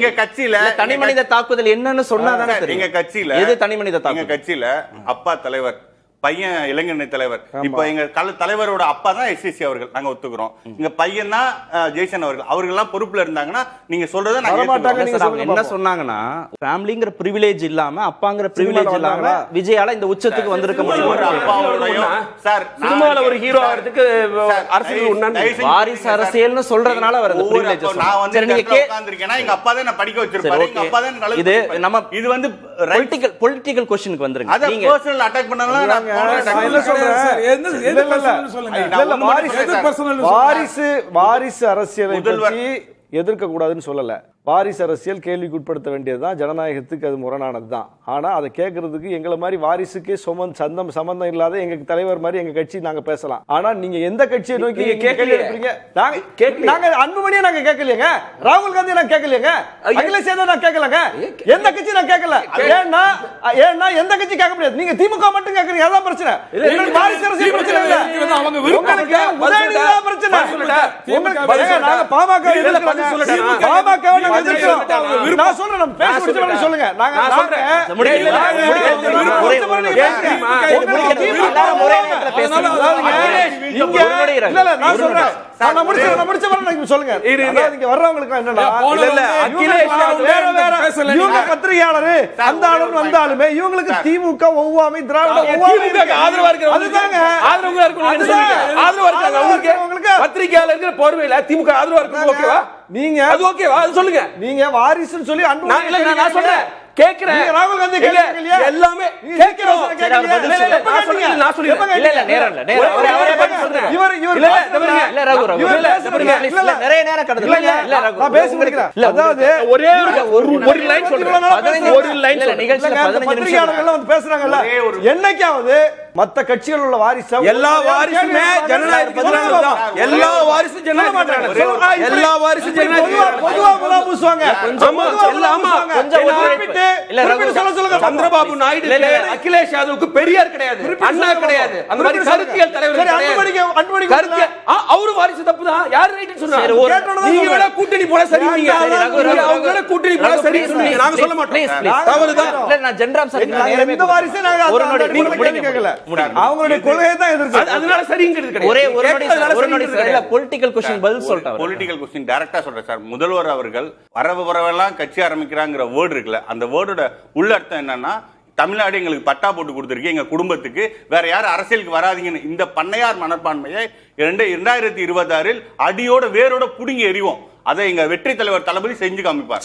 எங்க கட்சியில தனி மனித தாக்குதல் என்னன்னு சொன்னாதானே தெரியும். எங்க கட்சியில எது தனி மனித தாக்குதல்? எங்க கட்சியில அப்பா தலைவர், பையன் இளைஞரணி தலைவர். இப்ப எங்க தலைவரோட அப்பா தான் எஸ்எஸ்சி அவர்கள், நாங்க ஒத்துக்கிறோம். எங்க பையன் தான் ஜெய்சன் அவர்கள். அவர்கள் எல்லாம் பொறுப்புல இருந்தாங்கன்னா நீங்க சொல்றதை என்ன சொன்னாங்கன்னா, ஃபேமிலிங்கிற பிரிவிலேஜ் இல்லாம அப்பாங்கிற பிரிவிலேஜ் இல்லாம விஜயால இந்த உச்சத்துக்கு வந்திருக்க முடியும். சார் சினிமால ஒரு ஹீரோ ஆகிறதுக்கு அரசியல் வாரிசு அரசியல்னு சொல்றதுனால வருது பிரிவிலேஜ். நான் வந்து உட்கார்ந்திருக்கேன்னா எங்க அப்பா தான் படிக்க வச்சிருப்பாரு. எங்க அப்பா தான் இது நம்ம இது வந்து பொலிட்டிக்கல் क्वेश्चனுக்கு வந்துருங்க. அத பர்சனல் அட்டாக் பண்ணனால வாரிசு அரசியலை பற்றி எதிர்க்க கூடாதுன்னு சொல்லல. வாரிசு அரசியல் கேள்விக்கு உட்படுத்த வேண்டியதுதான், ஜனநாயகத்துக்கு அது முரணானதுதான். ஆனா அதை கேட்கறதுக்கு எங்களை மாதிரி வாரிசுக்கே சம்பந்தம் இல்லாத எங்க தலைவர் மாதிரி எங்க கட்சி நாங்க பேசலாம். ஆனா நீங்க எந்த கட்சியை நோக்கி நாங்க அன்புமணியை நாங்க கேட்கலையங்க, ராகுல் காந்தி நான் கேட்கலையங்க, அகிலேஷ் யாதவ் நான் கேட்கலங்க, எந்த கட்சி நான் கேட்கல. ஏன்னா எந்த கட்சி கேட்க முடியாது, நீங்க திமுக மட்டும் கேட்கறீங்க. அதான் பிரச்சனை. வாரிசு அரசியல் பிரச்சனை இல்ல, உங்களுக்கு உதயநிதி தான் பிரச்சனை. உங்களுக்கு நாங்க பாமக பத்திரிகையாளரு அந்த ஆளும் வந்தாலுமே இவங்களுக்கு திமுக ஒவ்வாமை திராவிட பத்திரிகையாளர்கள் போர்வையில திமுக ஆதரவா இருக்கு. நீங்க அது ஓகேவா அது சொல்லுங்க. நீங்க வாரிசுன்னு சொல்லி அன்பு நான் சொல்றேன் கேக்குறேன். ராகுல் காந்தி கேக்குறீங்க எல்லாமே கேக்குறோம். நான் சொல்றேன் இல்ல இல்ல நேரம் இல்ல நேரம் அவரே பதில் சொல்றேன். இவர் இல்ல இல்ல ரகு நிறைய நேரம் கடந்து இல்ல ரகு நான் பேச முடிக்கிறேன். அதாவது ஒரே ஒரு லைன் சொல்றேன். ஒரு லைன் நிகழ்ச்சியில 15 பத்திரிகையாளர்கள் வந்து பேசுறாங்கல்ல, என்னைக்காவது மத்த கட்சிகள் உள்ள வாரிசு எல்லா வாரிசுமே ஜனநாயகத்துக்கு எதிரானது தான். எல்லா வாரிசும் ஜனநாயகத்துக்கு எதிரானது. எல்லா வாரிசும் ஜனநாயகத்துக்கு பொதுவா பூசுவாங்க. சந்திரபாபு நாயுடு அகிலேஷ் யாதவுக்கு பெரியார் கிடையாது, அண்ணா கிடையாது, அந்த மாதிரி கருத்தியல் தலைவர் கிடையாது. அவரு வாரிசு தப்பு தான். யாரு ரைட்னு சொன்னாங்க? நீங்க வேணா கூட்டணி போல சரி, நீங்க அவங்க கூட்டணி போல சரி சொன்னீங்க, நாங்க சொல்ல மாட்டோம். தவறுதான். இல்ல நான் ஜென்ராம் சார் எந்த வாரிசே நாங்க ஒரு நொடி நீங்க கேட்கல, அவங்களுடைய கொள்கையை தான் எதிர்க்கிறோம். அதனால சரிங்கிறது கிடையாது. ஒரே ஒரு நொடி இல்ல பொலிட்டிக்கல் क्वेश्चन பதில் சொல்றாரு. பொலிட்டிக்கல் क्वेश्चन டைரக்டா சொல்றேன் சார். முதல்வர் அவர்கள் வரவெல்லாம் கட்சி ஆரம்பிக்கிறாங்கற வேர்ட் இருக்குல, அந்த வேர்டோட உள்ள அர்த்தம் என்னன்னா, தமிழ்நாடு எங்களுக்கு பட்டா போட்டு கொடுத்திருக்கு எங்க குடும்பத்துக்கு, வேற யாரும் அரசியலுக்கு வராதீங்கன்னு. இந்த பண்ணையார் மனப்பான்மையை 2026 அடியோட வேரோட புடுங்கி எறிவோம். அதை எங்க வெற்றி தலைவர் தளபதி செஞ்சு காமிப்பார்.